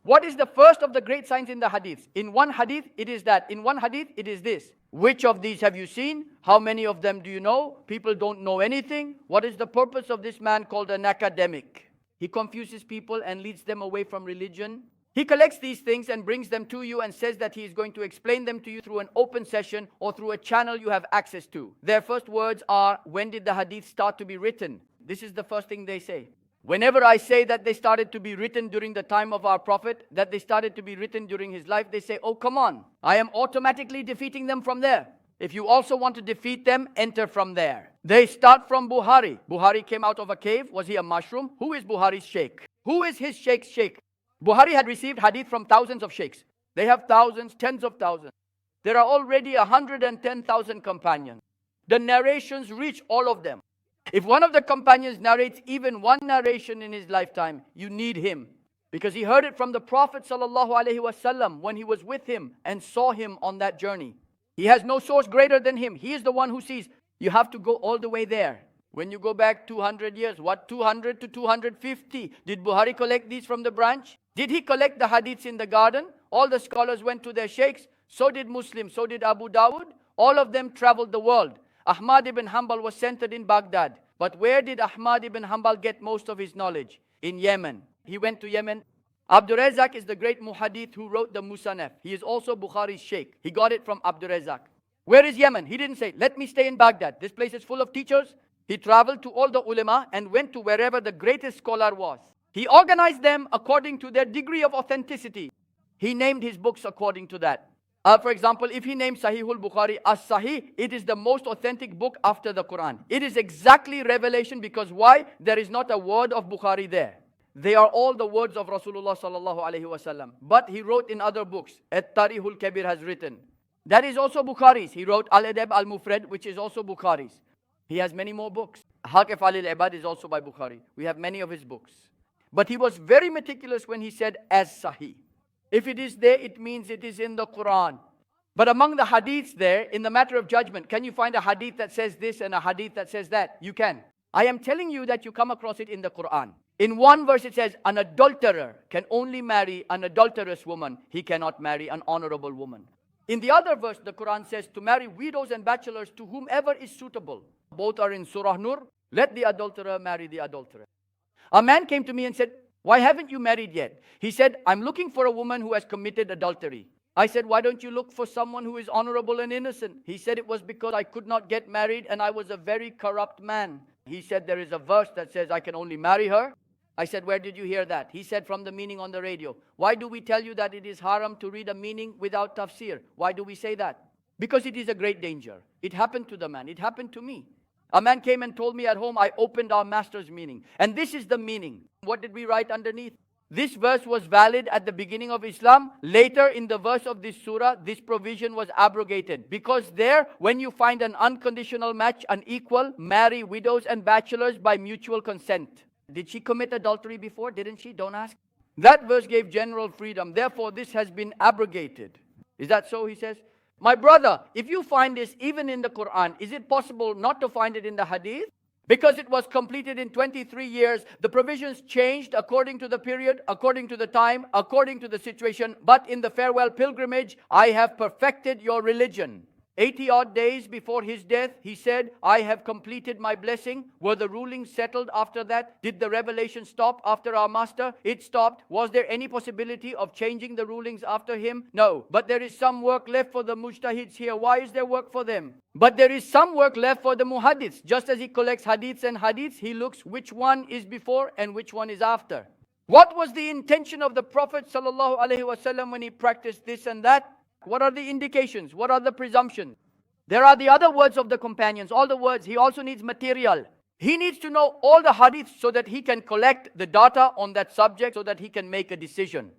What is the first of the great signs in the hadith? In one hadith, it is that. In one hadith, it is this. Which of these have you seen? How many of them do you know? People don't know anything. What is the purpose of this man called an academic? He confuses people and leads them away from religion. He collects these things and brings them to you and says that he is going to explain them to you through an open session or through a channel you have access to. Their first words are, when did the hadith start to be written? This is the first thing they say. Whenever I say that they started to be written during the time of our Prophet, that they started to be written during his life, they say, oh, come on. I am automatically defeating them from there. If you also want to defeat them, enter from there. They start from Buhari. Buhari came out of a cave. Was he a mushroom? Who is Buhari's sheikh? Who is his sheikh's sheikh? Buhari had received hadith from thousands of sheikhs. They have thousands, tens of thousands. There are already 110,000 companions. The narrations reach all of them. If one of the companions narrates even one narration in his lifetime, you need him. Because he heard it from the Prophet ﷺ when he was with him and saw him on that journey. He has no source greater than him. He is the one who sees. You have to go all the way there. When you go back 200 years, what 200 to 250? Did Buhari collect these from the branch? Did he collect the hadiths in the garden? All the scholars went to their sheikhs. So did Muslim, so did Abu Dawud. All of them traveled the world. Ahmad ibn Hanbal was centered in Baghdad. But where did Ahmad ibn Hanbal get most of his knowledge? In Yemen. He went to Yemen. Abdul Razak is the great muhaddith who wrote the Musannaf. He is also Bukhari's sheikh. He got it from Abdul Razak. Where is Yemen? He didn't say, let me stay in Baghdad. This place is full of teachers. He traveled to all the ulama and went to wherever the greatest scholar was. He organized them according to their degree of authenticity. He named his books according to that. For example, if he named Sahihul Bukhari as Sahih, it is the most authentic book after the Quran. It is exactly revelation because why? There is not a word of Bukhari there. They are all the words of Rasulullah sallallahu alaihi wasallam. But he wrote in other books. At-Tarihul Kabir has written. That is also Bukhari's. He wrote Al-Adab Al-Mufrad, which is also Bukhari's. He has many more books. Haqif al-Ibad is also by Bukhari. We have many of his books. But he was very meticulous when he said as Sahih. If it is there, it means it is in the Quran. But among the hadiths there, in the matter of judgment, can you find a hadith that says this and a hadith that says that? You can. I am telling you that you come across it in the Quran. In one verse it says, an adulterer can only marry an adulterous woman. He cannot marry an honorable woman. In the other verse, the Quran says to marry widows and bachelors to whomever is suitable. Both are in Surah Nur. Let the adulterer marry the adulterer. A man came to me and said, why haven't you married yet? He said, I'm looking for a woman who has committed adultery. I said, why don't you look for someone who is honorable and innocent? He said, it was because I could not get married and I was a very corrupt man. He said, there is a verse that says I can only marry her. I said, where did you hear that? He said, from the meaning on the radio. Why do we tell you that it is haram to read a meaning without tafsir? Why do we say that? Because it is a great danger. It happened to the man. It happened to me. A man came and told me at home, I opened our master's meaning. And this is the meaning. What did we write underneath? This verse was valid at the beginning of Islam. Later in the verse of this surah, this provision was abrogated. Because there, when you find an unconditional match, unequal, marry widows and bachelors by mutual consent. Did she commit adultery before? Didn't she? Don't ask. That verse gave general freedom. Therefore, this has been abrogated. Is that so? He says. My brother, if you find this even in the Quran, is it possible not to find it in the Hadith? Because it was completed in 23 years, the provisions changed according to the period, according to the time, according to the situation. But in the farewell pilgrimage, I have perfected your religion. 80 odd days before his death, he said, I have completed my blessing. Were the rulings settled after that? Did the revelation stop after our master? It stopped. Was there any possibility of changing the rulings after him? No. But there is some work left for the mujtahids here. Why is there work for them? But there is some work left for the muhaddiths. Just as he collects hadiths and hadiths, he looks which one is before and which one is after. What was the intention of the Prophet ﷺ when he practiced this and that? What are the indications? What are the presumptions? There are the other words of the companions, all the words. He also needs material. He needs to know all the hadiths so that he can collect the data on that subject so that he can make a decision.